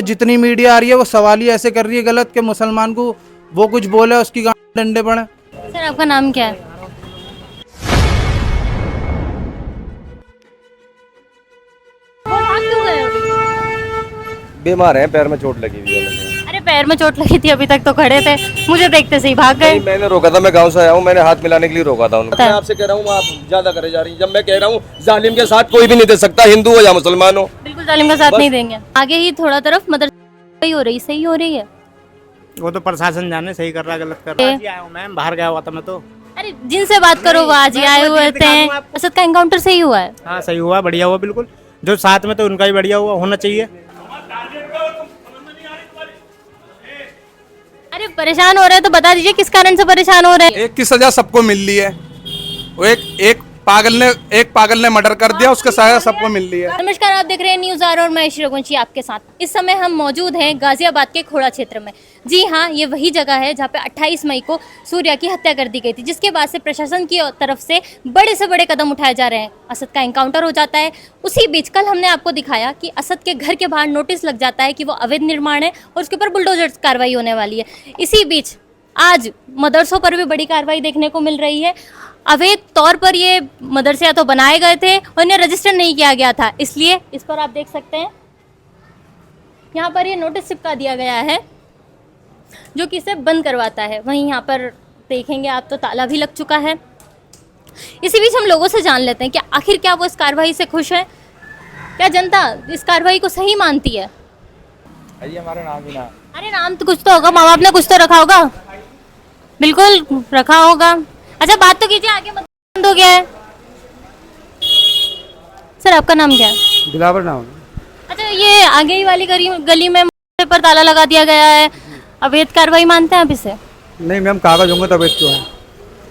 जितनी मीडिया आ रही है वो सवाल ही ऐसे कर रही है गलत कि मुसलमान को वो कुछ बोले उसकी गांड में डंडे पड़े। सर आपका नाम क्या है? भाग क्यों गए अभी? बीमार है, पैर में चोट लगी हुई है। अरे पैर में चोट लगी थी, अभी तक तो खड़े थे, मुझे देखते से ही भाग गए। नहीं, मैंने रोका था, मैं गांव से आया हूँ, मैंने हाथ मिलाने के लिए रोका था उनको। मैं आपसे कह रहा हूँ आप ज्यादा करे जा रही हैं। जब मैं कह रहा हूँ जालिम के साथ कोई भी नहीं दे सकता, हिंदू हो या मुसलमान हो। बिल्कुल जालिम का साथ नहीं देंगे। आगे ही थोड़ा तरफ मदरसा ही हो रही, सही हो रही है। वो तो प्रशासन जाने सही कर रहा है गलत कर रहा है। आज ही आया हूं मैम, बाहर गया हुआ था मैं तो। अरे जिनसे बात करो वो आज ही आए हुए थे। असद का एनकाउंटर सही हुआ है? हाँ सही हुआ, बढ़िया हुआ बिल्कुल। जो साथ में तो उनका भी बढ़िया हुआ, होना चाहिए। अरे परेशान हो रहे हैं तो बता दीजिए किस कारण से परेशान हो रहे हैं। एक की सजा सबको मिल रही है। वो एक पागल ने मर्डर कर दिया, उसका सजा सबको मिल रही है। नमस्कार, आप देख रहे हैं न्यूज़ आवर और मैं रघुवंशी आपके साथ। इस समय हम मौजूद हैं गाजियाबाद के खोड़ा क्षेत्र में। जी हाँ, ये वही जगह है जहाँ पे 28 मई को सूर्या की हत्या कर दी गई थी, जिसके बाद से प्रशासन की तरफ से बड़े से बड़े कदम उठाए जा रहे हैं। असद का एनकाउंटर हो जाता है। उसी बीच कल हमने आपको दिखाया कि असद के घर के बाहर नोटिस लग जाता है कि वो अवैध निर्माण है और उसके ऊपर बुलडोजर कार्रवाई होने वाली है। इसी बीच आज मदरसों पर भी बड़ी कार्रवाई देखने को मिल रही है। अवैध तौर पर ये मदरसे या तो बनाए गए थे और इन्हें रजिस्टर नहीं किया गया था, इसलिए इस पर आप देख सकते हैं यहाँ पर ये नोटिस चिपका दिया गया है जो कि इसे बंद करवाता है। वहीं यहाँ पर देखेंगे आप तो ताला भी लग चुका है। इसी बीच हम लोगों से जान लेते हैं कि आखिर क्या वो इस कार्रवाई से खुश है, क्या जनता इस कार्रवाई को सही मानती है। हमारा नाम ही ना। अरे नाम तो कुछ तो होगा, माँ बाप ने कुछ तो रखा होगा। बिल्कुल रखा होगा। अच्छा बात तो कीजिए, आगे मत बंद हो गया है। सर आपका नाम क्या है? दिलावर नाम। अच्छा ये आगे ही वाली गली में पर ताला लगा दिया गया है, अवैध कार्रवाई मानते हैं आप इसे? नहीं मैम, कागज होंगे तो अवैध क्यों है?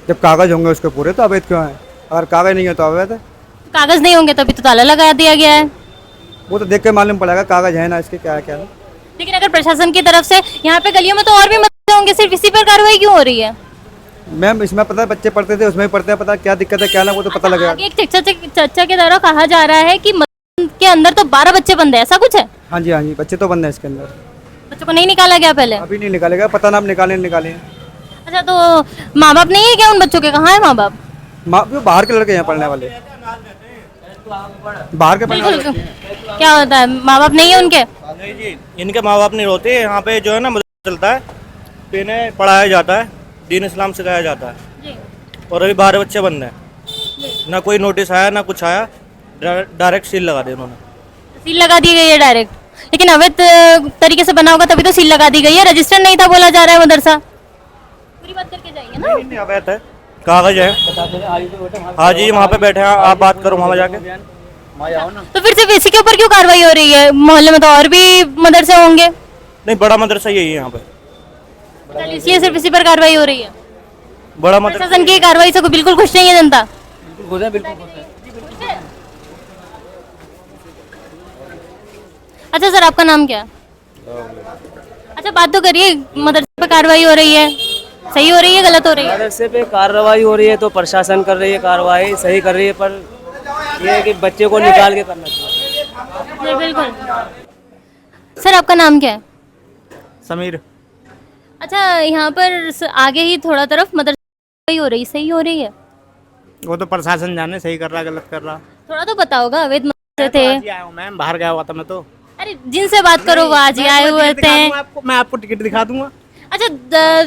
जब कागज होंगे उसके पूरे तो अवैध क्यों है? अगर कागज नहीं है तो अवैध है। कागज नहीं होंगे तभी तो ताला लगा दिया गया है। वो तो देख के मालूम पड़ेगा कागज है ना इसके, क्या है क्या नहीं। लेकिन अगर प्रशासन की तरफ से यहाँ पे गलियों में तो और भी मसले होंगे, सिर्फ इसी पर कार्रवाई क्यों हो रही है? मैम इसमें पता है बच्चे पढ़ते थे, उसमें भी पढ़ते हैं, पता क्या दिक्कत है क्या ना, वो तो पता लगेगा। आगे एक चर्चा के द्वारा कहा जा रहा है कि के अंदर तो 12 बच्चे बंद है, ऐसा कुछ है? हाँ जी बच्चे तो बंद है इसके अंदर। बच्चों को नहीं निकाला गया पहले? अभी नहीं निकालेगा, पता ना अब निकाले। अच्छा तो माँ बाप नहीं है क्या उन बच्चों के? कहाँ है माँ बाप? वो बाहर के लड़के यहाँ पढ़ने वाले, बाहर के पढ़ने वाले। क्या होता है, माँ बाप नहीं है उनके? नहीं जी, इनके माँ बाप नहीं होते यहाँ पे। जो है ना मदरसा चलता है, तो इन्हें पढ़ाया जाता है, दीन इस्लाम सिखाया जाता है। जी। और अभी 12 बच्चे बंद हैं, ना कोई नोटिस आया ना कुछ आया, डायरेक्ट सील लगा दी उन्होंने। सील लगा दी गई है डायरेक्ट, लेकिन अवैध तरीके से बना होगा तभी तो सील लगा दी गई है। रजिस्टर नहीं था बोला जा रहा है मदरसा। पूरी बात करके जाइए ना। नहीं अवैध है, कागज है। हाँ जी वहाँ पे बैठे हैं, आप बात करो वहाँ जाके। तो फिर सिर्फ इसी के ऊपर क्यों कार्रवाई हो रही है? मोहल्ले में तो और भी मदरसे होंगे। नहीं, बड़ा मदरसा यही है यहाँ पे। चल इसलिए सिर्फ इसी पर कार्रवाई हो रही है। बड़ा मदरसा प्रशासन की कार्रवाई से बिल्कुल खुश नहीं है जनता। अच्छा सर आपका नाम क्या है? अच्छा बात तो करिए, मदरसे पे कार्रवाई हो रही है, सही हो रही है गलत हो रही है? मदरसे पे कार्रवाई हो रही है तो प्रशासन कर रही है कार्रवाई, सही कर रही है, पर ये है कि बच्चे को निकाल के करना चाहिए। जी बिल्कुल। सर आपका नाम क्या है? समीर। अच्छा यहाँ पर आगे ही थोड़ा तरफ मदरसा हो रही, सही हो रही है? वो तो प्रशासन जाने सही कर रहा गलत कर रहा। थोड़ा तो पता होगा, अवैध मदरसे थे। आज ही आया हूं मैम, बाहर गया हुआ था मैं तो। अरे जिनसे बात करो वो आज ही आए हुए थे। मैं आपको टिकट दिखा दूंगा। अच्छा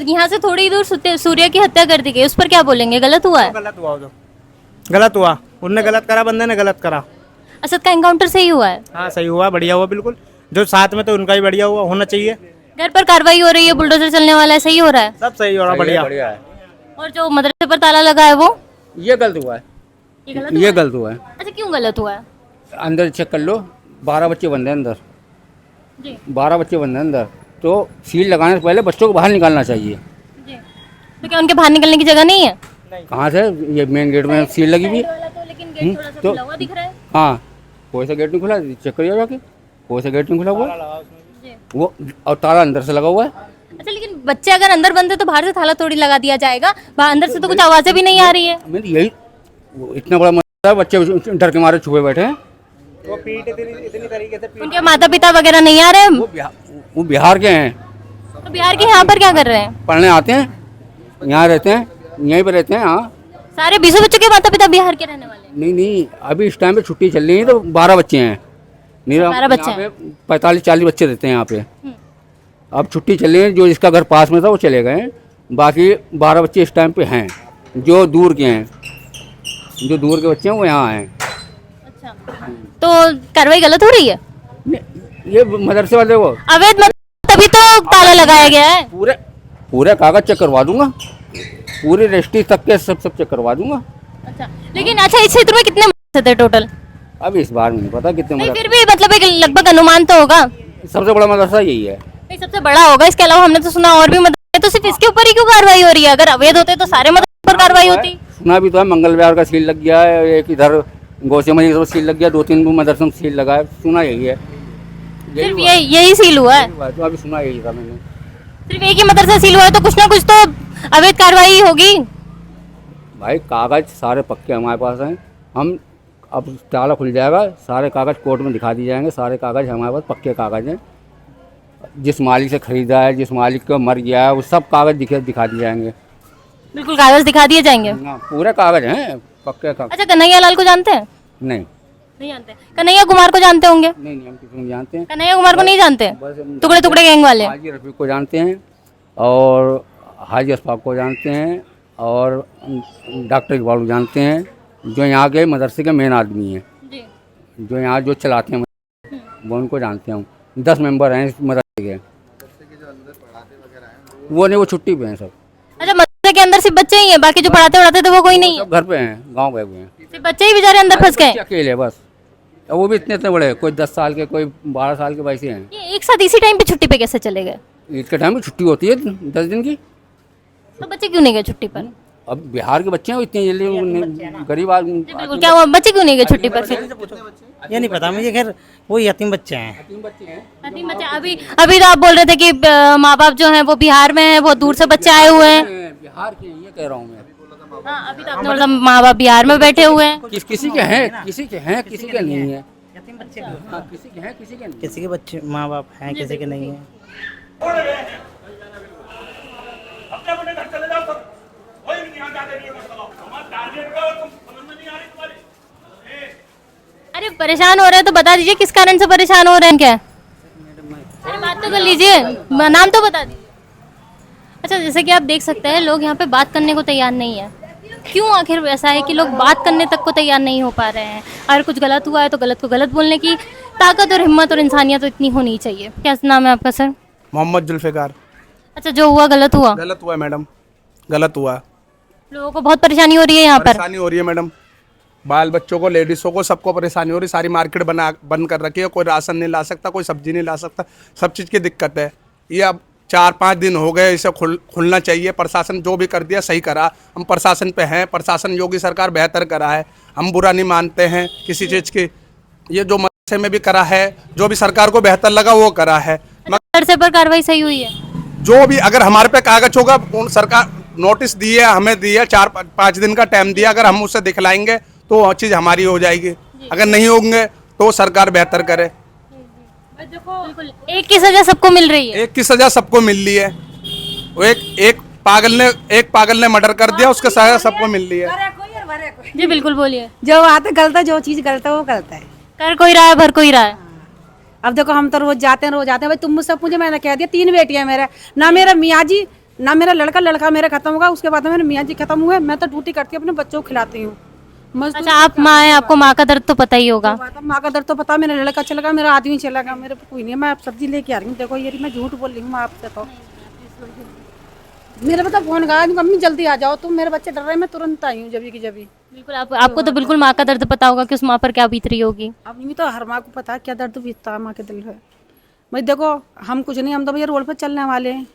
यहाँ से थोड़ी दूर सूर्या की हत्या कर दी गई, उस पर क्या बोलेंगे? गलत हुआ है? गलत हुआ, गलत हुआ, उनने गलत करा, बंदे ने गलत करा। असद का एनकाउंटर सही हुआ है? हाँ सही हुआ, बढ़िया हुआ बिल्कुल। जो साथ में तो उनका भी बढ़िया हुआ, होना चाहिए। घर पर कार्रवाई हो रही है, बुलडोजर चलने वाला है, सही हो रहा है? सब सही हो रहा, बढ़िया है। और जो मदरसे पर ताला लगा है वो ये गलत हुआ है, ये गलत हुआ है। अच्छा क्यों गलत हुआ है? अंदर चेक कर लो, 12 बच्चे बंद हैं अंदर। जी 12 बच्चे बंद हैं अंदर, तो सील लगाने से पहले बच्चों को बाहर निकालना चाहिए। जी। तो क्या उनके बाहर निकलने की जगह नहीं है? कहाँ से? ये मेन गेट में सील लगी हुई है। तो लेकिन गेट थोड़ा सा तो- खुला हुआ दिख रहा है। हाँ, कोई सा गेट नहीं खुला, चेक करिए जाके, कोई सा गेट नहीं खुला हुआ जी। वो, और ताला अंदर से लगा हुआ है। अच्छा लेकिन बच्चे अगर अंदर बंद है तो बाहर से ताला थोड़ी लगा दिया जाएगा, बाहर अंदर से तो कुछ आवाजें भी नहीं आ रही है। मैं यही, वो इतना बड़ा मसला है, बच्चे डर के मारे छुपे बैठे हैं, वो पीट इतनी तरीके से उनके माता पिता वगैरह नहीं आ रहे हैं? वो बिहार के हैं, तो बिहार के यहाँ पर क्या कर रहे हैं? पढ़ने आते हैं, यहाँ रहते हैं, यहीं पे रहते हैं। हाँ, सारे 20 बच्चों के माता पिता बिहार के रहने वाले हैं? नहीं नहीं, अभी इस टाइम पे छुट्टी चल रही है तो 12 बच्चे हैं। नहीं, 12 बच्चे यहाँ पे 45-40 बच्चे रहते हैं यहाँ पे। अब छुट्टी चल रही है, जो जिसका घर पास में था वो चले गए हैं, बाकी 12 बच्चे इस टाइम पे हैं जो दूर के हैं। जो दूर के बच्चे हैं वो यहाँ हैं। अच्छा, तो कार्रवाई गलत हो रही है? ये मदरसे वाले वो अवैध मत, तभी तो ताला लगाया गया है। पूरे कागज चेक करवा दूंगा, पूरी रजिस्ट्री तक के सब चेक करवा दूंगा। अच्छा, लेकिन अच्छा इस क्षेत्र में कितने मदरसे थे टोटल? अब इस बार में नहीं पता कितने नहीं, मदरसे। फिर भी मतलब एक लगभग अनुमान तो होगा। सबसे बड़ा मदरसा यही है। नहीं, सबसे बड़ा होगा, इसके अलावा हमने तो सुना और भी मदरसे, तो सिर्फ इसके ऊपर ही क्यों कार्रवाई हो रही है? अगर अवैध होते तो सारे मदरसे पर कार्रवाई होती। सुना भी तो है, मंगल विहार का सील लग गया है, एक इधर गौसेमनी का सील लग गया, 2-3 मदरसों में सील लगा है। सुना यही है, सिर्फ यही सील हुआ है? तो अभी सुना यही था मैंने। सिर्फ एक ही मदरसा सील हुआ है, तो कुछ ना कुछ तो अवैध कार्रवाई होगी। भाई कागज सारे पक्के हमारे पास हैं। हम अब ताला खुल जाएगा, सारे कागज कोर्ट में दिखा दिए जाएंगे। सारे कागज हमारे पास पक्के कागज हैं। जिस मालिक से खरीदा है, जिस मालिक का मर गया है, वो सब कागज दिखा दिए जाएंगे। बिल्कुल कागज दिखा दिए जाएंगे। हाँ, पूरे कागज हैं, पक्के कागज। अच्छा, कन्हैया लाल को जानते हैं? नहीं नहीं जानते। कन्हैया कुमार को जानते होंगे? नहीं नहीं, हम किसी को नहीं जानते हैं। कन्हैया कुमार को नहीं जानते? बस टुकड़े टुकड़े गैंग वाले? हाजी रफीक को जानते हैं, और हाजी अशफाक को जानते हैं, और डॉक्टर इकबाल को जानते हैं, जो यहाँ के मदरसे के मेन आदमी हैं, जी। जो यहाँ जो चलाते हैं, वो उनको जानते हैं। 10 मेंबर हैं इस मदरसे के। वो नहीं, वो छुट्टी पे हैं सब। अच्छा, मदरसे के अंदर सिर्फ बच्चे ही हैं, बाकी जो पढ़ाते थे वो कोई नहीं है? सब घर पे हैं, गांव गए हुए हैं। सिर्फ बच्चे ही बेचारे अंदर फंस गए? अकेले बस, और वो भी इतने बड़े, कोई 10 साल के, कोई 12 साल के वैसे हैं। ये एक साथ इसी टाइम पे छुट्टी पे कैसे चले गए? ईद के टाइम में छुट्टी होती है 10 दिन की। तो बच्चे क्यों नहीं गए छुट्टी पर? अब बिहार के बच्चे हैं, वो इतनी जल्दी गरीब आदमी। बिल्कुल, क्या हुआ, बच्चे क्यों नहीं गए छुट्टी पर फिर? ये नहीं पता मुझे, खैर वो यतीम बच्चे हैं। यतीम बच्चे। अभी तो आप बोल रहे थे कि माँ बाप जो हैं वो बिहार में हैं, बहुत दूर से बच्चे आए हुए हैं। बिहार के ये कह रहा हूँ मैं। हाँ, अभी तो आपने बोला माँ बाप बिहार में बैठे हुए हैं। किसी के हैं, किसी के हैं, किसी के नहीं है। यतीम बच्चे, हाँ, किसी के हैं, किसी के नहीं। किसी के बच्चे माँ बाप हैं, किसी के नहीं है। अरे परेशान हो रहे हैं तो बता दीजिए किस कारण से परेशान हो रहे हैं क्या? अरे बात तो कर लीजिए, नाम तो बता दीजिए। अच्छा, जैसे कि आप देख सकते हैं लोग यहाँ पे बात करने को तैयार नहीं है। क्यों आखिर ऐसा है कि लोग बात करने तक को तैयार नहीं हो पा रहे हैं? अगर कुछ गलत हुआ है तो गलत को गलत बोलने की ताकत और हिम्मत और इंसानियत तो इतनी होनी चाहिए। क्या नाम है आपका सर? मोहम्मद जुल्फ़िकार। अच्छा, जो हुआ गलत हुआ? गलत हुआ मैडम, गलत हुआ। लोगों को बहुत परेशानी हो रही है यहाँ पर? परेशानी हो रही है मैडम, बाल बच्चों को, लेडीज़ों को, सबको परेशानी हो रही है। सारी मार्केट बंद कर रखी है, कोई राशन नहीं ला सकता, कोई सब्जी नहीं ला सकता, सब चीज़ की दिक्कत है। ये अब 4-5 दिन हो गए, इसे खुलना चाहिए। प्रशासन जो भी कर दिया सही करा, हम प्रशासन पे हैं। प्रशासन योगी सरकार बेहतर करा है, हम बुरा नहीं मानते हैं किसी चीज़ की। ये जो मदरसे में भी करा है, जो भी सरकार को बेहतर लगा वो करा है। मदरसे पर कार्रवाई सही हुई है? जो भी अगर हमारे पे कागज होगा, सरकार नोटिस दी है, हमें दी है, 4-5 दिन का टाइम दिया, अगर हम उसे दिखलाएंगे तो वो चीज़ हमारी हो जाएगी। अगर नहीं होंगे तो सरकार बेहतर करे। बिल्कुल, एक की सजा सबको मिल रही है? एक की सजा सबको मिल रही है। वो एक पागल ने मर्डर कर दिया, उसके सजा सबको मिल रही है। जी बिल्कुल, बोलिए। जो बात है गलत है, जो चीज गलत है वो गलत है। कर कोई रहा है, भर कोई रहा है। अब देखो, हम तो रोज जाते हैं भाई तुम मुझसे पूछे, मैंने कह दिया 3 बेटियां मेरे, ना मेरा मियाँ जी, ना मेरा लड़का मेरा खत्म होगा, उसके बाद मेरे मियाँ जी खत्म हुए। मैं तो ड्यूटी करती हूँ, अपने बच्चों को खिलाती हूँ। अच्छा, आप माँ हैं, आपको माँ का दर्द तो पता ही होगा। माँ का दर्द तो पता, मेरा लड़का चला गया, मेरा आदमी चला गया, मेरे कोई नहीं है। मैं अब सब्जी लेके आ रही हूँ। देखो ये मैं झूठ बोल रही हूँ आपसे। तो मेरे पता फोन गया, मम्मी जल्दी आ जाओ, तुम मेरे बच्चे डर रहे हैं, मैं तुरंत आई हूँ जब की जब। बिल्कुल, आपको तो बिल्कुल माँ का दर्द पता होगा कि उस माँ पर क्या बीत रही होगी। अब ये तो हर माँ को पता है क्या दर्द बीतता है माँ के दिल में। भाई देखो, हम कुछ नहीं, हम तो भैया रोड पर चलने वाले हैं।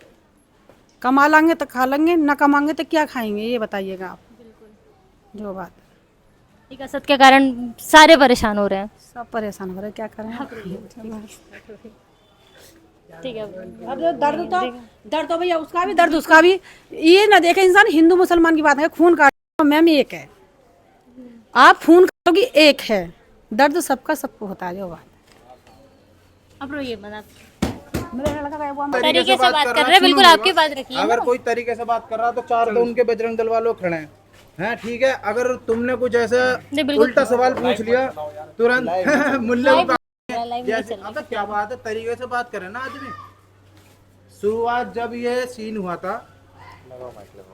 कमा लेंगे तो खा लेंगे, ना कमाएंगे तो क्या खाएंगे, ये बताइएगा आप। जो बात ठीक है, असद के कारण सारे परेशान हो रहे हैं। सब परेशान हो रहे हैं, क्या करें। ठीक है, अब दर्द तो भैया उसका भी दर्द उसका भी। ये ना देखे इंसान हिंदू मुसलमान की बात है, खून काटो मैम एक है, आप खून काटोगी एक है, दर्द सबका सबको होता है जो बात। अब रोइए मत आप। मेरा लड़का है वो तरीके से बात कर रहे हैं, बिल्कुल आपकी बात रखिए अगर ना। कोई तरीके से बात कर रहा तो चार तो उनके बजरंग दल वालों खड़े हैं, ठीक है। अगर तुमने कुछ ऐसा नहीं, बिल्कुल। उल्टा सवाल पूछ लिया तुरंत मुल्ले को लाइव नहीं जैसे चल अब क्या बात है, तरीके से बात करे ना आदमी। शुरुआत जब ये सीन हुआ था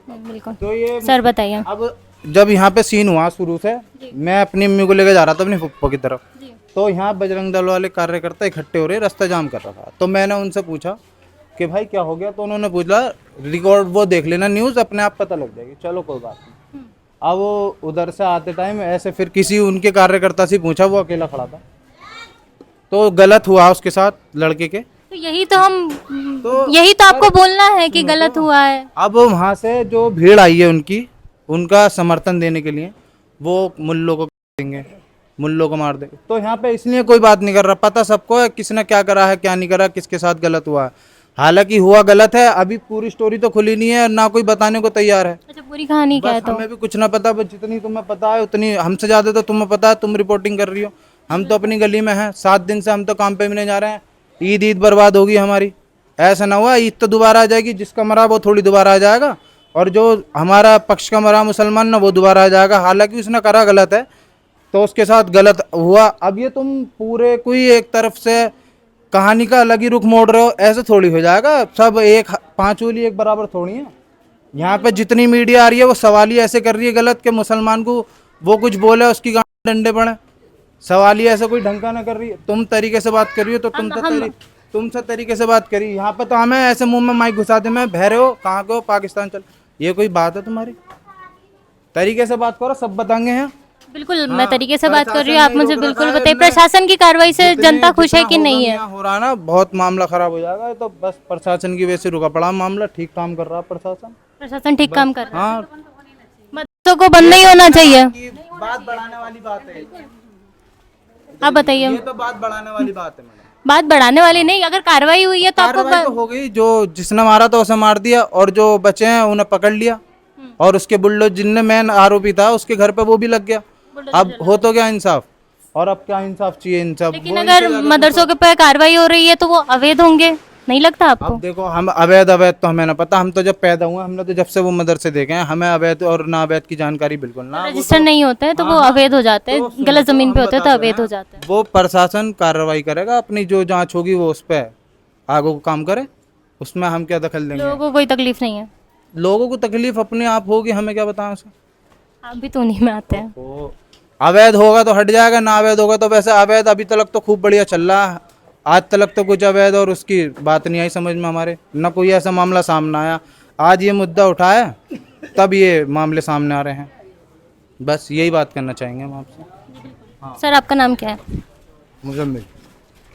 बिल्कुल। तो ये सर बताइए। अब जब यहाँ पे सीन हुआ शुरू से, मैं अपनी अम्मी को लेकर जा रहा था अपनी फुप्पो की तरफ, तो यहाँ बजरंग दल वाले कार्यकर्ता इकट्ठे हो रहे, रास्ता जाम कर रहा था। तो मैंने उनसे पूछा कि भाई क्या हो गया, तो उन्होंने पूछा रिकॉर्ड वो देख लेना न्यूज़, अपने आप पता लग जाएगी। चलो कोई बात नहीं। अब वो उधर से आते टाइम ऐसे फिर किसी उनके कार्यकर्ता से पूछा, वो अकेला खड़ा था, तो गलत हुआ उसके साथ लड़के के। तो यही तो आपको बोलना है कि गलत हुआ है। अब वहाँ से जो भीड़ आई है उनका समर्थन देने के लिए वो मुल्लों को देंगे, मुल्लों को मार देंगे। तो यहाँ पे इसलिए कोई बात नहीं कर रहा, पता सबको है किसने क्या करा है, क्या नहीं करा, किसके साथ गलत हुआ है। हालांकि हुआ गलत है, अभी पूरी स्टोरी तो खुली नहीं है, ना कोई बताने को तैयार है। अच्छा, पूरी कहानी क्या है? बस तो हमें भी कुछ ना पता, बस जितनी तुम्हें पता है उतनी हमसे ज्यादा तो तुम्हें पता है, तुम रिपोर्टिंग कर रही हो। हम तो अपनी गली में हैं, 7 दिन से हम तो काम पे भी नहीं जा रहे हैं। ईद बर्बाद होगी हमारी। ऐसा ना हुआ ईद तो दोबारा आ जाएगी, जिसका मरा वो थोड़ी दोबारा आ जाएगा, और जो हमारा पक्ष का मरा मुसलमान ना वो दोबारा आ जाएगा। हालांकि उसने करा गलत है तो उसके साथ गलत हुआ। अब ये तुम पूरे कोई एक तरफ से कहानी का अलग ही रुख मोड़ रहे हो, ऐसे थोड़ी हो जाएगा। सब एक 5 उंगली एक बराबर थोड़ी है। यहाँ पे जितनी मीडिया आ रही है वो सवाल ही ऐसे कर रही है गलत, के मुसलमान को वो कुछ बोले उसकी गांड डंडे पड़े। सवाल ही ऐसा कोई ढंग का ना कर रही है। तुम तरीके से बात कर रही हो तो तुमसे तरीके से बात करी। यहाँ पे तो हमें ऐसे मुंह में माइक घुसा दे, मैं बहरे हो कहाँ के हो, पाकिस्तान चल, ये कोई बात है तुम्हारी? तरीके से बात करो, सब बताएंगे हैं। बिल्कुल मैं तरीके से बात कर रही हूँ, आप मुझे बिल्कुल बताइए प्रशासन की कार्रवाई से जनता खुश है कि नहीं है? हो रहा ना, बहुत मामला खराब हो जाएगा। तो बस प्रशासन की वजह से रुका पड़ा मामला। ठीक काम कर रहा प्रशासन ठीक काम कर रहा है। हाँ, मदरसों को बंद नहीं होना चाहिए। बात बढ़ाने वाली बात है, आप बताइए। ये तो बात बढ़ाने वाली बात है मैडम। बात बढ़ाने वाली नहीं, अगर कार्रवाई हुई है तो आपको कार्रवाई तो हो गई, जो जिसने मारा था उसे मार दिया, और जो बचे हैं उन्हें पकड़ लिया, और उसके बुल्डो जिनने मेन आरोपी था उसके घर पे वो भी लग गया। अब हो तो गया इंसाफ, और अब क्या इंसाफ चाहिए इंसाफ? लेकिन अगर मदरसों के पे कार्रवाई हो रही है तो वो अवैध होंगे, नहीं लगता आपको? अब देखो, हम अवैध तो हमें ना पता। हम तो जब पैदा हुए, हमने तो जब से वो मदरसे देखे हैं, हमें अवैध और ना अवैध की जानकारी बिल्कुल ना। रजिस्टर नहीं होते हैं तो वो अवैध हो जाते हैं, गलत जमीन पे होते हैं तो अवैध हो जाते हैं। वो प्रशासन कार्रवाई करेगा, अपनी जो जांच होगी वो उस पर आगे को काम करे, उसमें हम क्या दखल देंगे? लोगों को कोई तकलीफ नहीं है? लोगों को तकलीफ अपने आप होगी, हमें क्या बताएं उसे। आप भी तो उन्हीं में आते हैं। तो अवैध होगा तो हट जाएगा, ना अवैध होगा तो वैसे अवैध अभी तक तो खूब बढ़िया चल रहा है। आज तक तो कुछ अवैध और उसकी बात नहीं आई समझ में हमारे, ना कोई ऐसा मामला सामने आया। आज ये मुद्दा उठाया तब ये मामले सामने आ रहे हैं। बस यही बात करना चाहेंगे हम आपसे। सर आपका नाम क्या है? मुजम्मिल।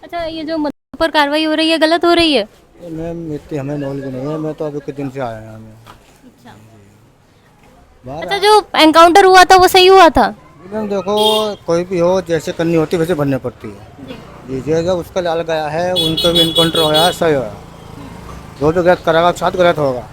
अच्छा, ये जो मदरसों पर कार्रवाई हो रही है गलत हो रही है? मैम इतनी हमें नॉलेज नहीं है, मैं तो अभी कुछ दिन से आया यहाँ में। अच्छा, जो एनकाउंटर हुआ था वो सही हुआ था? मैम देखो, कोई भी हो जैसे करनी होती है वैसे बननी पड़ती है। ये जब उसका लाल गया है, उनको भी इनकाउंटर होया, सही होया। जो भी गलत करेगा साथ गलत होगा।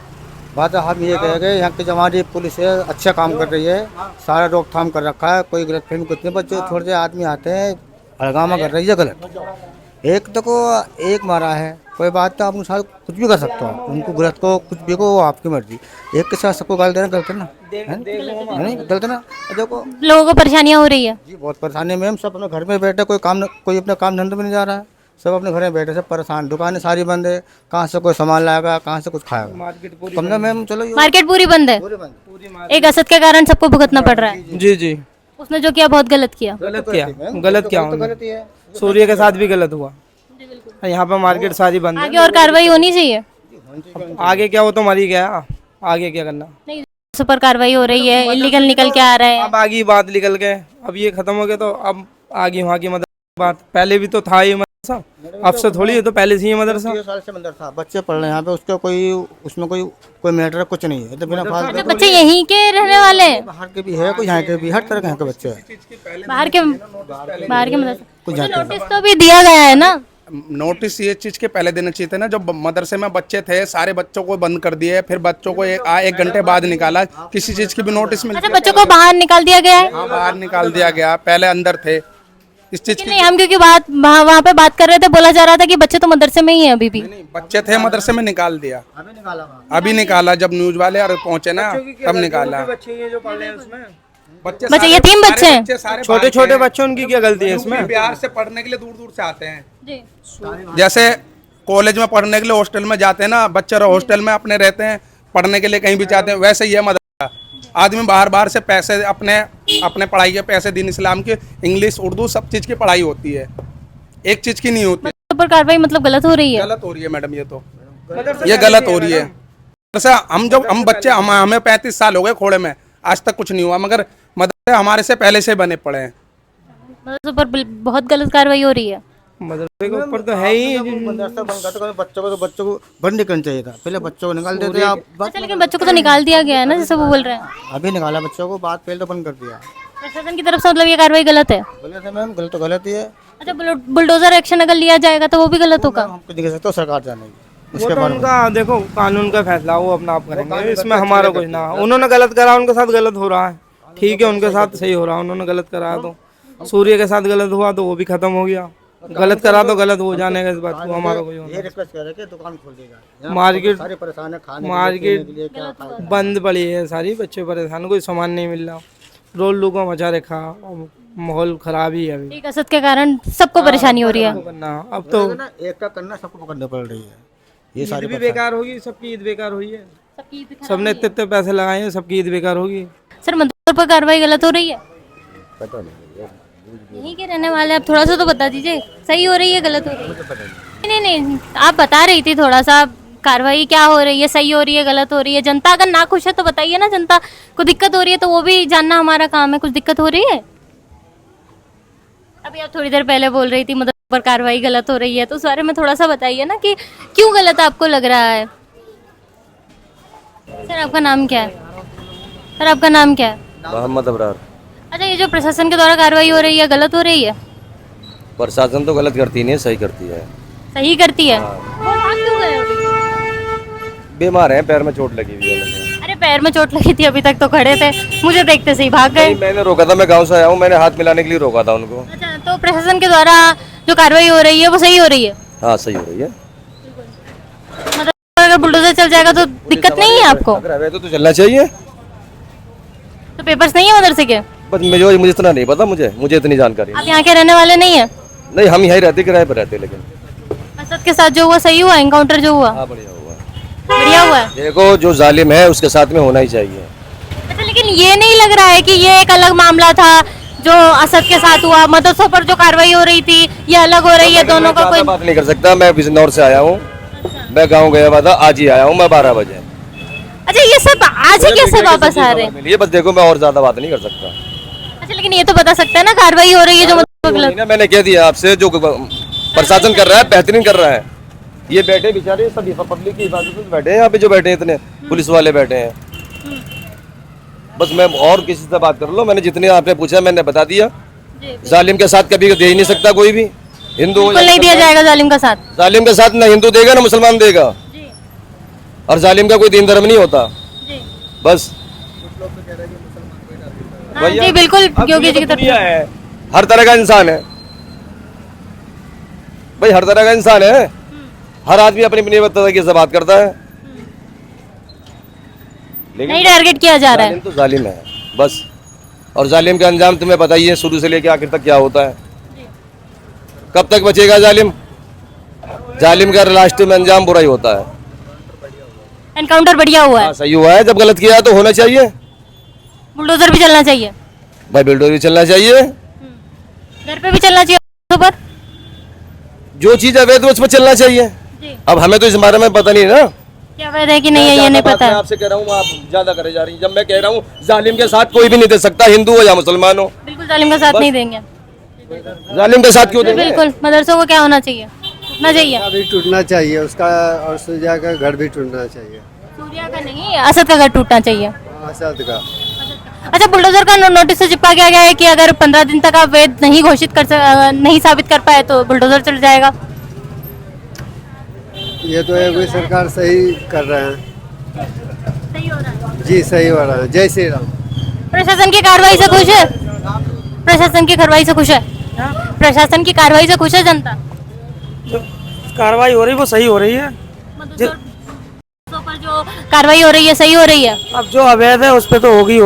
बात हम ये कहेंगे, यहाँ की जमानी पुलिस है, अच्छा काम कर रही है, सारा रोकथाम कर रखा है, कोई गलत फहमी कुछ नहीं। बच्चे थोड़े से आदमी आते हैं, हड़गामा कर रही है गलत। एक तो को एक मारा है, कोई बात तो आप उनके साथ कुछ भी कर सकते हो, उनको गलत को कुछ भी को, वो आपकी मर्जी। एक के साथ सबको गाली देना गलत है ना, नहीं गलत है ना? देखो लोगों को परेशानियां हो रही है जी, बहुत परेशानी है मैम। सब अपने घर में बैठे, कोई अपने काम धंधे में नहीं जा रहा है, सब अपने घर में बैठे, सब परेशान। दुकानें सारी बंद है, कहाँ से कोई सामान लाएगा, कहाँ से कुछ खाएगा? मार्केट मैम, चलो मार्केट पूरी बंद है। एक असद के कारण सबको भुगतना पड़ रहा है। जी जी, उसने जो किया बहुत गलत किया। गलत किया। सूर्य के साथ भी गलत हुआ। यहाँ पे मार्केट सारी बंद है। आगे और कार्रवाई होनी चाहिए। आगे क्या, वो तो मर ही गया, आगे क्या करना? नहीं, मदरसों पर कार्रवाई हो रही है, इलीगल निकल के आ रहे हैं। अब आगे बात निकल गए, अब ये खत्म हो गया तो अब आगे वहाँ की मदरसा बात। पहले भी तो था ये मदरसा, अब से थोड़ी है, तो पहले से ही मदरसा। 3 साल से मदरसा, बच्चे पढ़ रहे हैं यहाँ पे, उसका कोई उसमें कोई मैटर कुछ नहीं है। तो बिना फालतू अच्छा, बच्चे यहीं के रहने वाले हैं? बाहर के भी है, कोई यहाँ के भी, हर तरह के यहाँ के बच्चे हैं। बाहर के मदरसे नोटिस तो भी दिया गया है ना? नोटिस ये चीज के पहले देना चाहिए था ना। जब मदरसे में बच्चे थे, सारे बच्चों को बंद कर दिए, फिर बच्चों को एक घंटे बाद निकाला, किसी चीज की भी नोटिस मिल? अच्छा, बच्चों को बाहर निकाल दिया गया है? हाँ, बाहर निकाल दिया गया, पहले अंदर थे। इस चीज कि नहीं, हम क्योंकि बात वहाँ पे बात कर रहे थे, बोला जा रहा था कि बच्चे तो मदरसे में ही हैं अभी भी। नहीं, बच्चे थे मदरसे में, निकाल दिया अभी निकाला, जब न्यूज वाले और पहुंचे ना तब निकाला। बच्चे ये जो पढ़ रहे हैं उसमें बच्चे बच्चे यतीम बच्चे हैं, छोटे छोटे बच्चे, उनकी क्या गलती है इसमें? बिहार से पढ़ने के लिए दूर दूर से आते हैं, जी। जैसे कॉलेज में पढ़ने के लिए हॉस्टल में जाते हैं ना बच्चे, हॉस्टल में अपने रहते हैं, पढ़ने के लिए कहीं भी जाते हैं, वैसे ही है मदरसा। आदमी बाहर बाहर से पैसे अपने पढ़ाई के पैसे, दीन इस्लाम की, इंग्लिश उर्दू सब चीज़ की पढ़ाई होती है, एक चीज़ की नहीं होती। पर कार्रवाई मतलब गलत हो रही है, गलत हो रही है मैडम, ये गलत हो रही है। जैसे हम बच्चे, हमें 35 साल हो गए खोड़े में, आज तक कुछ नहीं हुआ, मगर मदरसे हमारे से पहले से बने पड़े हैं। मदरसों पर बहुत गलत कार्रवाई हो रही है। मदरसे के ऊपर तो है ही। मदरसा बंद करते तो बच्चों को बंद नहीं करना चाहिए था, पहले बच्चों को निकाल देते आप। अच्छा, लेकिन बच्चों को तो निकाल दिया गया है ना, जैसे वो बोल रहे हैं। अभी निकाला बच्चों को, बात पहले तो बंद कर दिया। प्रशासन की तरफ से मतलब ये कार्रवाई गलत है? गलत है मैम, गलत तो गलत ही है। अच्छा, बुलडोजर एक्शन अगर लिया जाएगा तो वो भी गलत होगा? हम कुछ नहीं कह सकते, सरकार जानेगी वो उसके तो बारे में। उनका देखो कानून का फैसला, वो अपना आप करेंगे, इसमें हमारा कुछ ना। उन्होंने गलत करा, उनके साथ गलत हो रहा है, ठीक है, उनके साथ सही हो रहा है। उन्होंने गलत करा तो सूर्य के साथ गलत हुआ तो वो भी खत्म हो गया, गलत करा तो गलत हो जाने का, इस बात को हमारा कोई ये रिक्वेस्ट कर रहे हैं कि दुकान खोल देगा। मार्केट सारे परेशान है, खाने मार्केट के लिए क्या खाएं। बंद पड़ी है सारी, बच्चे परेशान, कोई सामान नहीं मिल रहा, रोल लोगों मचा रखा, माहौल खराब ही है अभी। एक असद के कारण सबको परेशानी हो रही है। अब तो एक का करना सबको पकड़ने पड़ रही है, ये ईद सारी भी बेकार होगी, सबकी ईद बेकार हुई है, सबने इतने इतने पैसे लगाए हैं, सबकी ईद बेकार होगी। सर, मदरसों पर कार्रवाई गलत हो रही है? पता नहीं, यहीं के रहने वाले, आप थोड़ा सा तो बता दीजिए, सही हो रही है गलत हो रही है? नहीं, आप बता रही थी थोड़ा सा कार्रवाई क्या हो रही है, सही हो रही है गलत हो रही है। जनता अगर ना खुश है तो बताइए ना, जनता को दिक्कत हो रही है तो वो भी जानना हमारा काम है। कुछ दिक्कत हो रही है? अभी आप थोड़ी देर पहले बोल रही थी मदरसों पर कार्रवाई गलत हो रही है, तो उस बारे में थोड़ा सा बताइए ना कि क्यों गलत आपको लग रहा है। सर, आपका नाम क्या है? सर, आपका नाम क्या है? मोहम्मद अबरार। अच्छा, ये जो प्रशासन के द्वारा कार्रवाई हो रही है गलत हो रही है? प्रशासन तो गलत करती नहीं है, सही करती है। सही करती है? वो भाग क्यों गए अभी? बीमार है, पैर में चोट लगी हुई है। अरे, पैर में चोट लगी थी, अभी तक तो खड़े थे, मुझे देखते से ही भाग गए। मैंने रोका था, मैं गांव से आया हूँ, मैंने हाथ मिलाने के लिए रोका था उनको। अच्छा, तो प्रशासन के द्वारा जो कार्रवाई हो रही है वो सही हो रही है? हाँ, सही हो रही है। मतलब अगर बुलडोजर चल जाएगा तो दिक्कत नहीं है आपको? अगर तो चलना चाहिए। तो पेपर्स नहीं है मदरसे के? बस मुझे इतना नहीं पता, मुझे इतनी जानकारी आप यहाँ के रहने वाले नहीं है? नहीं, हम यहीं रहते, किराए पर रहते। लेकिन असद के साथ जो हुआ सही हुआ, एनकाउंटर जो हुआ? हाँ, बढ़िया हुआ, बढ़िया हुआ है। देखो जो जालिम है उसके साथ में होना ही चाहिए। अच्छा, लेकिन ये नहीं लग रहा है कि ये एक अलग मामला था जो असद के साथ हुआ, मदरसों पर जो कार्रवाई हो रही थी ये अलग हो रही है, दोनों का कोई बात नहीं कर सकता। मैं बिजनौर से आया हूँ, मैं गाँव गया था, आज ही आया हूँ मैं 12 बजे। अच्छा, ये सब आज ही कैसे वापस आ रहे हैं? ये बस देखो, मैं और ज्यादा बात नहीं कर सकता। अच्छा, लेकिन ये तो बता सकते हैं ना कार्रवाई हो रही है जो मैंने कह दिया आपसे, जो प्रशासन कर रहा है बेहतरीन कर रहा है। ये बैठे बेचारे सभी पब्लिक की हिफाजत में बैठे हैं, यहाँ पे जो बैठे हैं इतने पुलिस वाले बैठे हैं। बस मैं और किसी से बात कर लो, मैंने जितने आपने पूछा मैंने बता दिया। जालिम के साथ कभी दे ही नहीं सकता कोई भी, हिंदू नहीं दिया जाएगा जालिम का साथ। जालिम के साथ ना हिंदू देगा ना मुसलमान देगा, और जालिम का कोई दीन धर्म नहीं होता। बस जी बिल्कुल, योगी जी की तरफ है, हर तरह का इंसान है भाई, हर तरह का इंसान है। हर आदमी अपनी अपनी तरीके से बात करता है, लेकिन नहीं टारगेट किया जा रहा है। तो जालिम है बस, और जालिम का अंजाम तुम्हें पता ही है, शुरू से लेकर आखिर तक क्या होता है। कब तक बचेगा जालिम? जालिम का लास्ट में अंजाम बुरा ही होता है। एनकाउंटर बढ़िया हुआ है, सही हुआ है। जब गलत किया तो होना चाहिए, बुलडोजर भी चलना चाहिए भाई, बुलडोजर भी चलना चाहिए, घर पे भी चलना चाहिए, पर जो चीज अवैध है उस पर चलना चाहिए। अब हमें तो इस बारे में पता नहीं ना, क्या वैध है कि नहीं है ये नहीं पता। मैं आपसे कह रहा हूँ, आप ज्यादा करे जा रही हैं। जब मैं कह रहा हूँ जालिम के साथ कोई भी नहीं दे सकता, हिंदू हो या मुसलमान हो। बिल्कुल जालिम का साथ नहीं देंगे। जालिम के साथ क्यों देंगे? बिल्कुल, मदरसों को क्या होना चाहिए? टूटना चाहिए, भी टूटना चाहिए उसका, और सूर्या का घर भी टूटना चाहिए। सूर्या का नहीं, असद का घर टूटना चाहिए। असद का। अच्छा, बुलडोजर का नोटिस से चिपका गया है कि अगर 15 दिन तक आप वैध नहीं घोषित नहीं साबित कर पाए तो बुलडोजर चल जाएगा। ये तो है, कोई सरकार सही कर रहे हैं। सही हो रहा है जी, सही हो रहा है। जय श्री राम। प्रशासन की कार्रवाई से खुश है? प्रशासन की कार्रवाई से खुश है? प्रशासन की कार्रवाई से खुश है जनता? जो कार्रवाई हो रही है वो सही हो रही है। मदरसों पर जो कार्रवाई हो रही है सही हो रही है? अब जो अवैध है उस पर तो होगी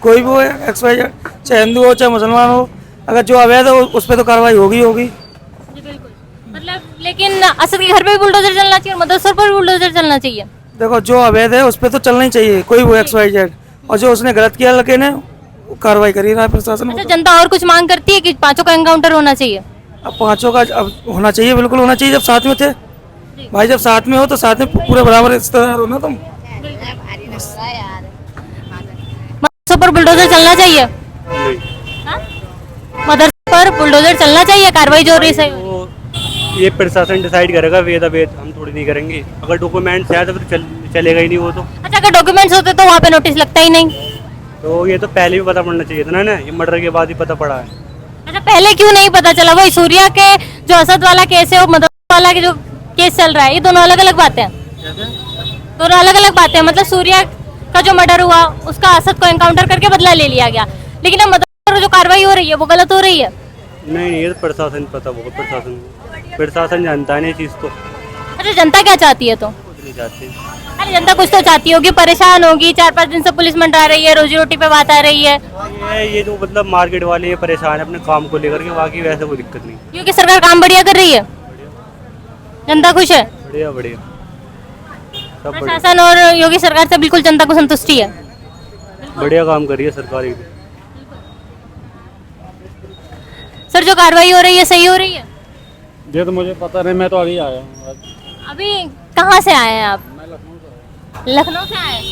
कोई भी हो, XYZ, चाहे हिंदू हो चाहे मुसलमान हो, अगर जो अवैध है उस पर तो कार्रवाई होगी। जी बिल्कुल। मतलब लेकिन असद के घर पे भी बुलडोजर चलना चाहिए और मदरसों पर भी बुलडोजर चलना चाहिए? देखो जो अवैध है उस पर तो चलना ही चाहिए, कोई भी XYZ, और जो उसने गलत किया लड़के ने वो कार्रवाई कर ही रहा है प्रशासन। अच्छा, जनता और कुछ मांग करती है कि पांचों का एनकाउंटर होना चाहिए? अब पांचों का अब होना चाहिए, बिल्कुल होना चाहिए। जब साथ में थे भाई, जब साथ में हो तो साथ में पूरे बराबर रिश्तेदार हो ना तुम। मदरसों पर बुलडोजर चलना चाहिए? हाँ? मदरसों पर बुलडोजर चलना चाहिए, कार्रवाई जो हो रही है ये प्रशासन डिसाइड करेगा, वेद अवेद हम थोड़ी नहीं करेंगे। अगर डॉक्यूमेंट्स है तो फिर चलेगा ही नहीं वो तो। अच्छा, अगर डॉक्यूमेंट्स होते तो वहाँ पे नोटिस लगता ही नहीं? तो ये तो पहले भी पता पड़ना चाहिए था ना, ये मर्डर के बाद ही पता पड़ा है। अच्छा, पहले क्यों नहीं पता चला? वही सूर्या के जो असद वाला केस है और मदरसा वाला के जो केस चल रहा है, ये दोनों अलग अलग बातें हैं। दोनों अलग अलग बातें हैं। मतलब सूर्या का जो मर्डर हुआ उसका असद को एनकाउंटर करके बदला ले लिया गया, लेकिन अब मदरसा पर जो कार्रवाई हो रही है वो गलत हो रही है। नहीं, ये तो प्रशासन पता होगा, प्रशासन जानता है ना ये चीज़ तो। अच्छा, जनता क्या चाहती है तो? कुछ नहीं चाहते। अरे जनता कुछ तो चाहती होगी, परेशान होगी, 4-5 दिन से पुलिस मंडरा रही है, रोजी रोटी पे बात आ रही है। ये तो मतलब मार्केट वाले ये परेशान है अपने काम को लेकर के, बाकी वैसे कोई दिक्कत नहीं। क्योंकि सरकार काम बढ़िया कर रही है, जनता खुश है। बढ़िया बढ़िया सब बढ़िया, प्रशासन और योगी सरकार से बिल्कुल जनता को संतुष्टि है। बढ़िया काम कर रही है सरकार एकदम। सर, जो कार्रवाई हो रही है सही हो रही है? ये तो मुझे पता नहीं, मैं तो अभी आया हूँ। अभी कहाँ से आए हैं आप? लखनऊ से आए हैं?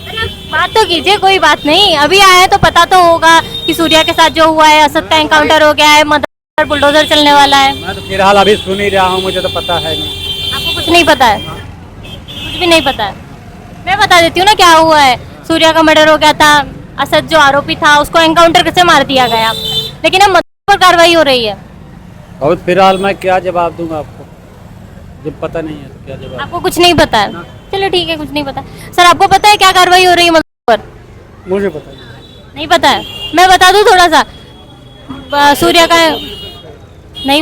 अरे बात तो कीजिए, कोई बात नहीं। अभी आए हैं तो पता तो होगा कि सूर्या के साथ जो हुआ है, असद का एनकाउंटर हो गया है, मदरसा पर बुलडोजर चलने वाला है। मैं तो फिलहाल अभी सुन ही रहा हूँ, मुझे तो पता है नहीं। आपको कुछ नहीं पता है? कुछ भी नहीं पता है? मैं बता देती हूँ ना क्या हुआ है। सूर्या का मर्डर हो गया था, असद जो आरोपी था उसको एनकाउंटर से मार दिया गया, लेकिन अब मदरसा पर कार्रवाई हो रही है। और फिलहाल मैं क्या जवाब दूंगा आपको, जब पता नहीं है तो क्या जवाब। आपको कुछ नहीं पता है? चलो ठीक है, कुछ नहीं पता। सर, आपको पता है क्या कार्रवाई हो रही है मदरसा पर? मुझे पता नहीं पता है? मैं बता दूं थोड़ा सा। सूर्या का नहीं